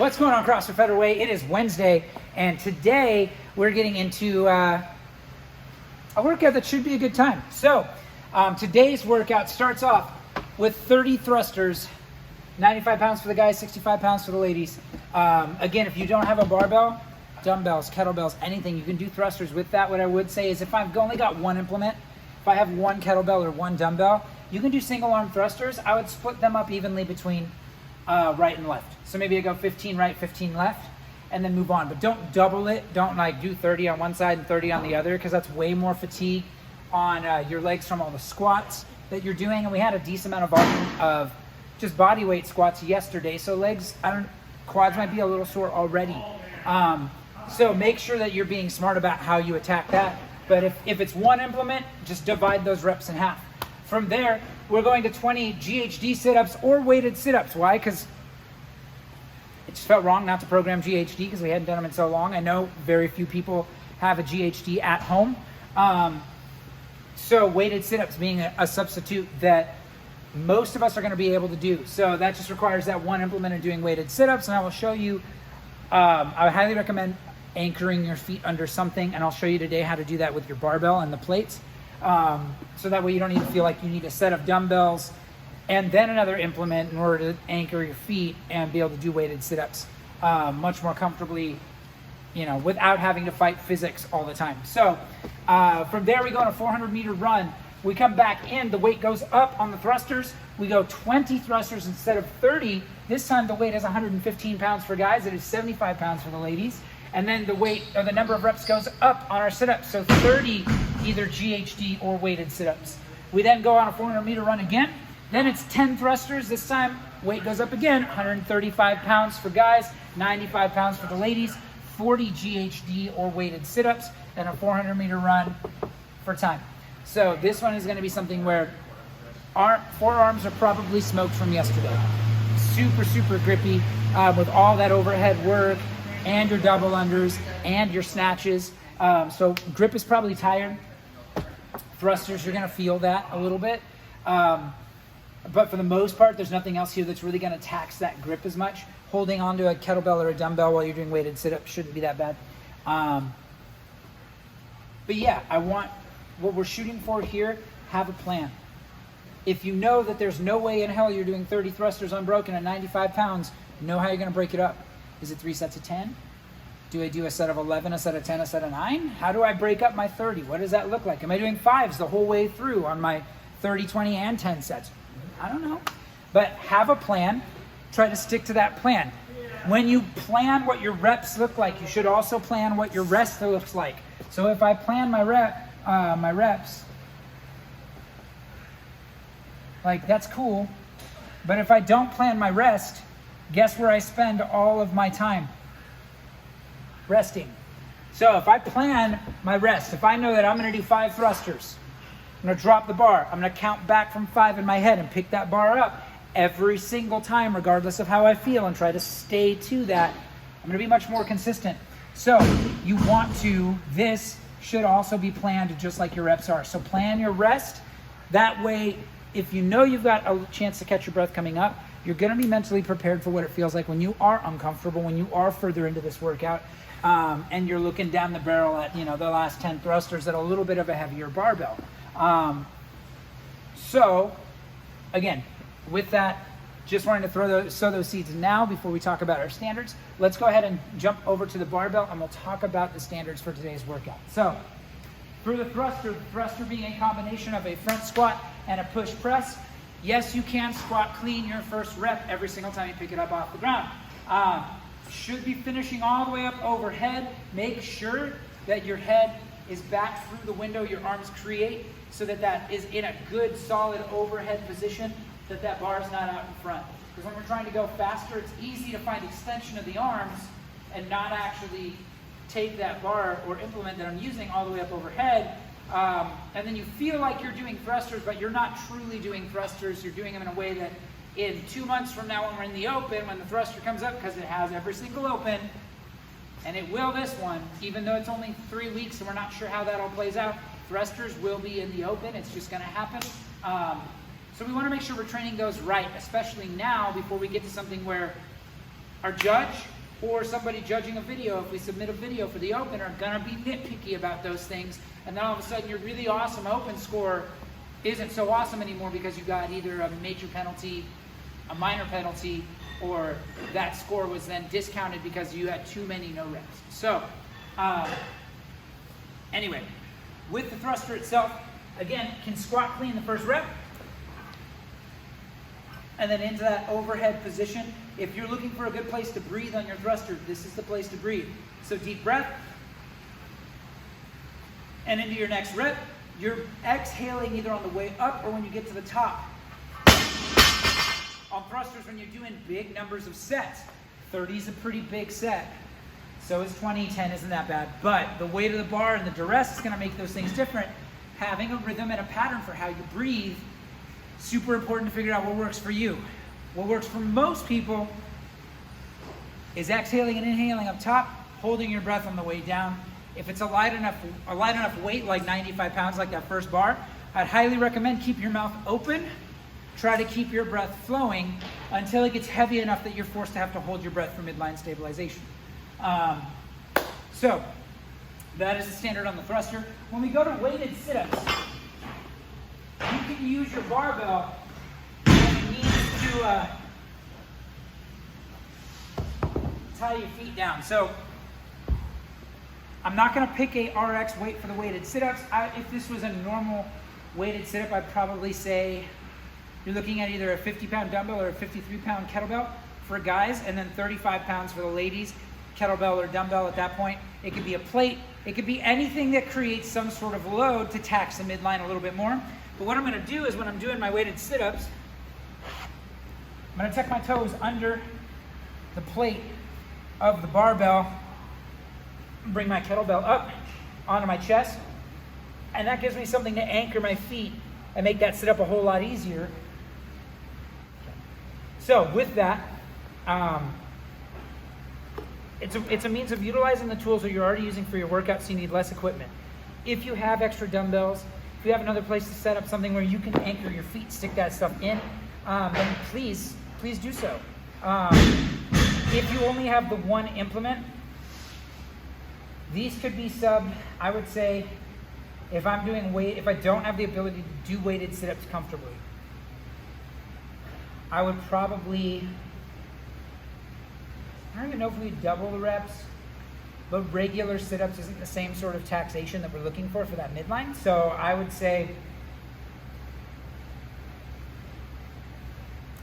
What's going on, CrossFit Featherweight? It is Wednesday, and today we're getting into a workout that should be a good time. So today's workout starts off with 30 thrusters, 95 pounds for the guys, 65 pounds for the ladies. Again, if you don't have a barbell, dumbbells, kettlebells, anything, you can do thrusters with that. What I would say is if I've only got one implement, if I have one kettlebell or one dumbbell, you can do single arm thrusters. I would split them up evenly between right and left. So maybe I go 15 right, 15 left, and then move on. But don't double it. Don't like do 30 on one side and 30 on the other, because that's way more fatigue on your legs from all the squats that you're doing. And we had a decent amount of volume of just body weight squats yesterday. So legs, quads might be a little sore already. So make sure that you're being smart about how you attack that. But if it's one implement, just divide those reps in half. From there, we're going to 20 GHD sit-ups or weighted sit-ups. Why? Because it just felt wrong not to program GHD because we hadn't done them in so long. I know very few people have a GHD at home. So weighted sit-ups being a substitute that most of us are going to be able to do. So that just requires that one implement of doing weighted sit-ups, and I will show you, I would highly recommend anchoring your feet under something, and I'll show you today how to do that with your barbell and the plates. So that way you don't even feel like you need a set of dumbbells and then another implement in order to anchor your feet and be able to do weighted sit-ups much more comfortably, without having to fight physics all the time. So from there we go on a 400-meter run. We come back in, the weight goes up on the thrusters. We go 20 thrusters instead of 30. This time the weight is 115 pounds for guys. It is 75 pounds for the ladies. And then the weight or the number of reps goes up on our sit-ups. So 30 either GHD or weighted sit-ups. We then go on a 400-meter run again. Then it's 10 thrusters. This time weight goes up again, 135 pounds for guys, 95 pounds for the ladies, 40 GHD or weighted sit-ups, and a 400-meter run for time. So this one is going to be something where our forearms are probably smoked from yesterday. Super, super grippy with all that overhead work and your double unders and your snatches. So grip is probably tired. Thrusters, you're going to feel that a little bit. But for the most part, there's nothing else here that's really going to tax that grip as much. Holding onto a kettlebell or a dumbbell while you're doing weighted sit-ups shouldn't be that bad. But yeah, what we're shooting for here, have a plan. If you know that there's no way in hell you're doing 30 thrusters unbroken at 95 pounds, know how you're going to break it up. Is it 3 sets of 10? Do I do a set of 11, a set of 10, a set of 9? How do I break up my 30? What does that look like? Am I doing 5s the whole way through on my 30, 20, and 10 sets? I don't know. But have a plan. Try to stick to that plan. When you plan what your reps look like, you should also plan what your rest looks like. So if I plan my reps, like that's cool. But if I don't plan my rest, guess where I spend all of my time? Resting. So if I plan my rest, if I know that I'm going to do 5 thrusters, I'm going to drop the bar, I'm going to count back from 5 in my head and pick that bar up every single time, regardless of how I feel, and try to stay to that, I'm going to be much more consistent. So you want to, this should also be planned just like your reps are. So plan your rest. That way, if you know you've got a chance to catch your breath coming up, you're going to be mentally prepared for what it feels like when you are uncomfortable, when you are further into this workout, and you're looking down the barrel at, the last 10 thrusters at a little bit of a heavier barbell. So again, with that, just wanted to sow those seeds now before we talk about our standards. Let's go ahead and jump over to the barbell and we'll talk about the standards for today's workout. So for the thruster being a combination of a front squat and a push press. Yes, you can squat clean your first rep every single time you pick it up off the ground. Should be finishing all the way up overhead. Make sure that your head is back through the window your arms create, so that is in a good solid overhead position, that bar is not out in front. Because when we're trying to go faster, it's easy to find extension of the arms and not actually take that bar or implement that I'm using all the way up overhead. And then you feel like you're doing thrusters, but you're not truly doing thrusters. You're doing them in a way that in 2 months from now when we're in the open, when the thruster comes up, because it has every single open, and it will this one, even though it's only 3 weeks and we're not sure how that all plays out, thrusters will be in the open. It's just going to happen. So we want to make sure we're training those right, especially now before we get to something where our judge or somebody judging a video, if we submit a video for the open, are gonna be nitpicky about those things. And then all of a sudden your really awesome open score isn't so awesome anymore because you got either a major penalty, a minor penalty, or that score was then discounted because you had too many no reps. So anyway, with the thruster itself, again, can squat clean the first rep, and then into that overhead position. If you're looking for a good place to breathe on your thruster, this is the place to breathe. So deep breath, and into your next rep, you're exhaling either on the way up or when you get to the top. On thrusters, when you're doing big numbers of sets, 30 is a pretty big set. So is 20, 10 isn't that bad. But the weight of the bar and the duress is gonna make those things different. Having a rhythm and a pattern for how you breathe, super important to figure out what works for you. What works for most people is exhaling and inhaling up top, holding your breath on the way down. If it's a light enough weight, like 95 pounds, like that first bar, I'd highly recommend keep your mouth open. Try to keep your breath flowing until it gets heavy enough that you're forced to have to hold your breath for midline stabilization. So that is the standard on the thruster. When we go to weighted sit-ups, you can use your barbell when you need to tie your feet down. So I'm not going to pick a RX weight for the weighted sit-ups. If this was a normal weighted sit-up, I'd probably say you're looking at either a 50-pound dumbbell or a 53-pound kettlebell for guys, and then 35 pounds for the ladies, kettlebell or dumbbell at that point. It could be a plate. It could be anything that creates some sort of load to tax the midline a little bit more. But what I'm going to do is when I'm doing my weighted sit-ups, I'm going to tuck my toes under the plate of the barbell, bring my kettlebell up onto my chest, and that gives me something to anchor my feet and make that sit-up a whole lot easier. So with that, it's a means of utilizing the tools that you're already using for your workout, so you need less equipment. If you have extra dumbbells, if you have another place to set up something where you can anchor your feet, stick that stuff in, then please do so. If you only have the one implement, these could be subbed. I would say if I don't have the ability to do weighted sit-ups comfortably, I would probably, I don't even know if we double the reps, but regular sit-ups isn't the same sort of taxation that we're looking for that midline. So I would say,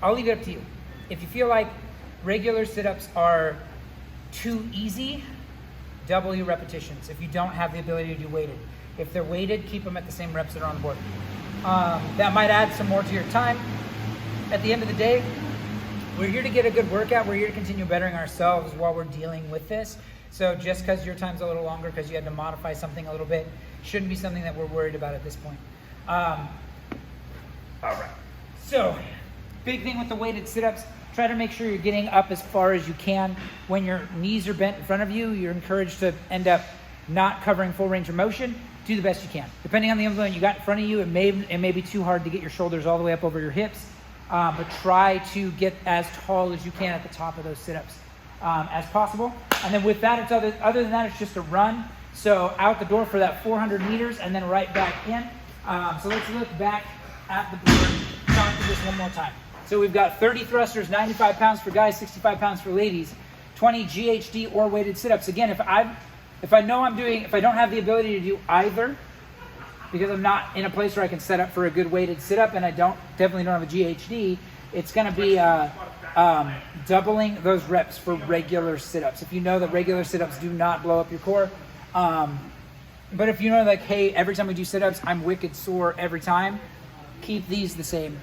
I'll leave it up to you. If you feel like regular sit-ups are too easy, double your repetitions if you don't have the ability to do weighted. If they're weighted, keep them at the same reps that are on the board. That might add some more to your time. At the end of the day, we're here to get a good workout. We're here to continue bettering ourselves while we're dealing with this. So just because your time's a little longer because you had to modify something a little bit, shouldn't be something that we're worried about at this point. All right. So big thing with the weighted sit-ups, try to make sure you're getting up as far as you can. When your knees are bent in front of you, you're encouraged to end up not covering full range of motion. Do the best you can. Depending on the implement you got in front of you, it may be too hard to get your shoulders all the way up over your hips, but try to get as tall as you can at the top of those sit-ups as possible. And then with that, other than that, it's just a run. So out the door for that 400 meters and then right back in. So let's look back at the board. Try to do this one more time. So we've got 30 thrusters, 95 pounds for guys, 65 pounds for ladies, 20 GHD or weighted sit-ups. Again, if I don't have the ability to do either, because I'm not in a place where I can set up for a good weighted sit-up, and I definitely don't have a GHD, it's going to be doubling those reps for regular sit-ups. If you know that regular sit-ups do not blow up your core, but if you know, like, hey, every time we do sit-ups, I'm wicked sore every time, keep these the same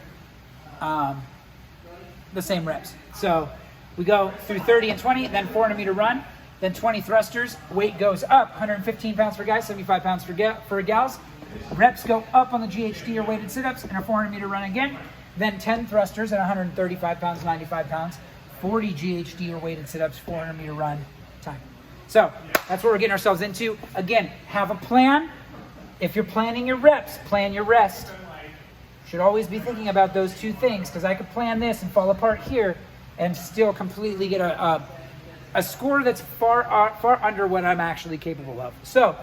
reps. So we go through 30 and 20, then 400 meter run, then 20 thrusters. Weight goes up, 115 pounds for guys, 75 pounds for gals. Reps go up on the GHD or weighted sit-ups and a 400 meter run again. Then 10 thrusters at 135 pounds, 95 pounds, 40 GHD or weighted sit-ups, 400 meter run time. So that's what we're getting ourselves into. Again, have a plan. If you're planning your reps, plan your rest. Should always be thinking about those two things, because I could plan this and fall apart here and still completely get a score that's far under what I'm actually capable of. So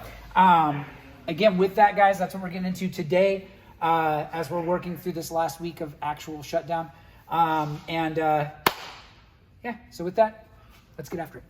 again, with that, guys, that's what we're getting into today as we're working through this last week of actual shutdown. Yeah, so with that, let's get after it.